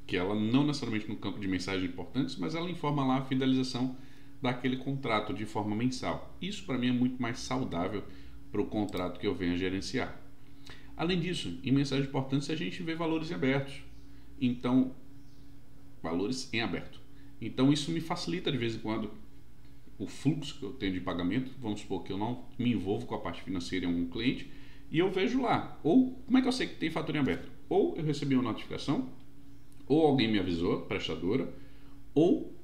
que ela não necessariamente no campo de mensagens importantes, mas ela informa lá a fidelização daquele contrato de forma mensal. Isso para mim é muito mais saudável para o contrato que eu venho a gerenciar. Além disso, em mensagens importantes a gente vê valores em abertos. Então, valores em aberto. Então isso me facilita de vez em quando o fluxo que eu tenho de pagamento. Vamos supor que eu não me envolvo com a parte financeira em algum cliente e eu vejo lá. Ou como é que eu sei que tem fatura em aberto? Ou eu recebi uma notificação, ou alguém me avisou, prestadora, ou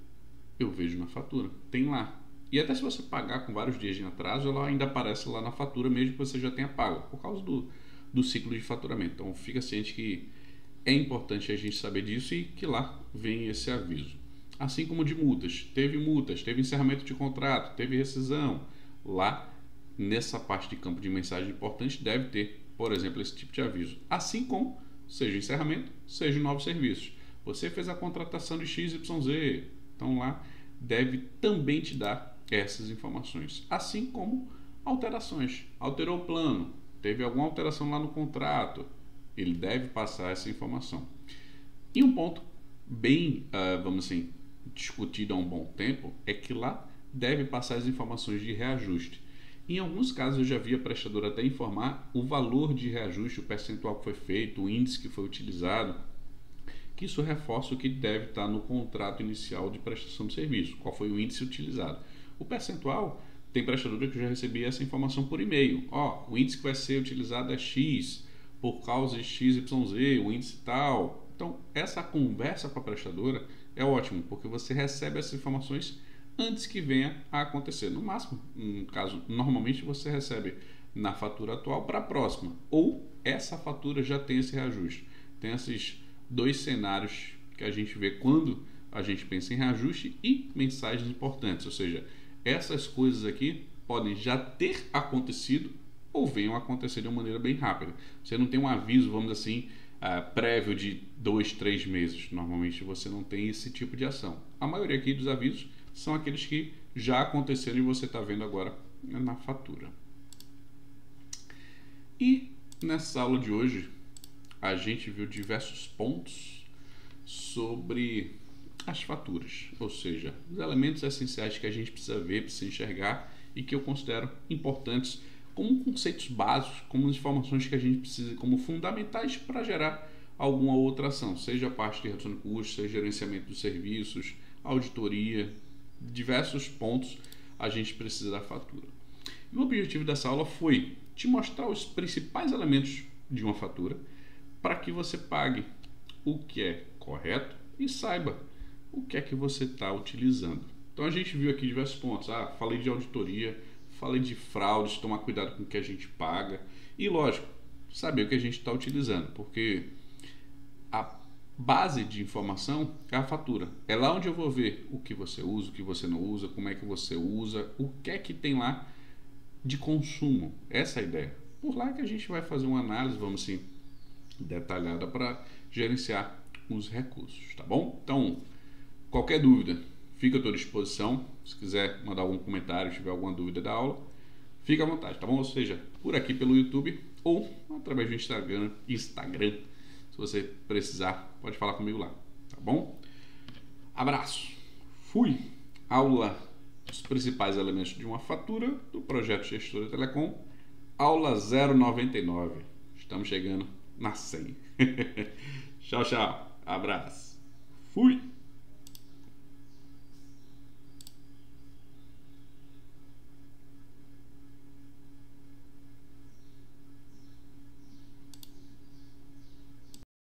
eu vejo na fatura, tem lá. E até se você pagar com vários dias de atraso, ela ainda aparece lá na fatura, mesmo que você já tenha pago, por causa do ciclo de faturamento. Então fica ciente que é importante a gente saber disso e que lá vem esse aviso. Assim como de multas, teve encerramento de contrato, teve rescisão. Lá, nessa parte de campo de mensagem importante, deve ter, por exemplo, esse tipo de aviso. Assim como, seja encerramento, seja novos serviços. Você fez a contratação de XYZ, então lá deve também te dar essas informações. Assim como alterações. Alterou o plano, teve alguma alteração lá no contrato, ele deve passar essa informação. E um ponto bem, vamos assim, discutido há um bom tempo, é que lá deve passar as informações de reajuste. Em alguns casos eu já vi a prestadora até informar o valor de reajuste, o percentual que foi feito, o índice que foi utilizado, que isso reforça o que deve estar no contrato inicial de prestação de serviço, qual foi o índice utilizado. O percentual, tem prestadora que eu já recebi essa informação por e-mail. O índice que vai ser utilizado é X, por causa de XYZ, o índice tal. Então, essa conversa com a prestadora é ótimo, porque você recebe essas informações antes que venha a acontecer. No máximo, no caso, normalmente você recebe na fatura atual para a próxima, ou essa fatura já tem esse reajuste. Tem esses dois cenários que a gente vê quando a gente pensa em reajuste e mensagens importantes, ou seja, essas coisas aqui podem já ter acontecido ou venham a acontecer de uma maneira bem rápida. Você não tem um aviso, vamos assim, prévio de 2, 3 meses. Normalmente você não tem esse tipo de ação. A maioria aqui dos avisos são aqueles que já aconteceram e você está vendo agora na fatura. E nessa aula de hoje a gente viu diversos pontos sobre as faturas, ou seja, os elementos essenciais que a gente precisa ver, precisa enxergar e que eu considero importantes como conceitos básicos, como informações que a gente precisa como fundamentais para gerar alguma outra ação, seja a parte de redução de custos, seja gerenciamento dos serviços, auditoria, diversos pontos a gente precisa da fatura. E o objetivo dessa aula foi te mostrar os principais elementos de uma fatura para que você pague o que é correto e saiba o que é que você está utilizando. Então a gente viu aqui diversos pontos. Falei de auditoria, falei de fraudes, tomar cuidado com o que a gente paga e, lógico, saber o que a gente está utilizando, porque a base de informação é a fatura. É lá onde eu vou ver o que você usa, o que você não usa, como é que você usa, o que é que tem lá de consumo. Essa é a ideia. Por lá que a gente vai fazer uma análise, vamos assim, detalhada para gerenciar os recursos, tá bom? Então, qualquer dúvida, fica à tua disposição. Se quiser mandar algum comentário, se tiver alguma dúvida da aula, fica à vontade, tá bom? Ou seja, por aqui pelo YouTube ou através do Instagram. Se você precisar, pode falar comigo lá, tá bom? Abraço. Fui. Aula dos principais elementos de uma fatura do projeto Gestora Telecom. Aula 099. Estamos chegando na 100. Tchau, tchau. Abraço. Fui.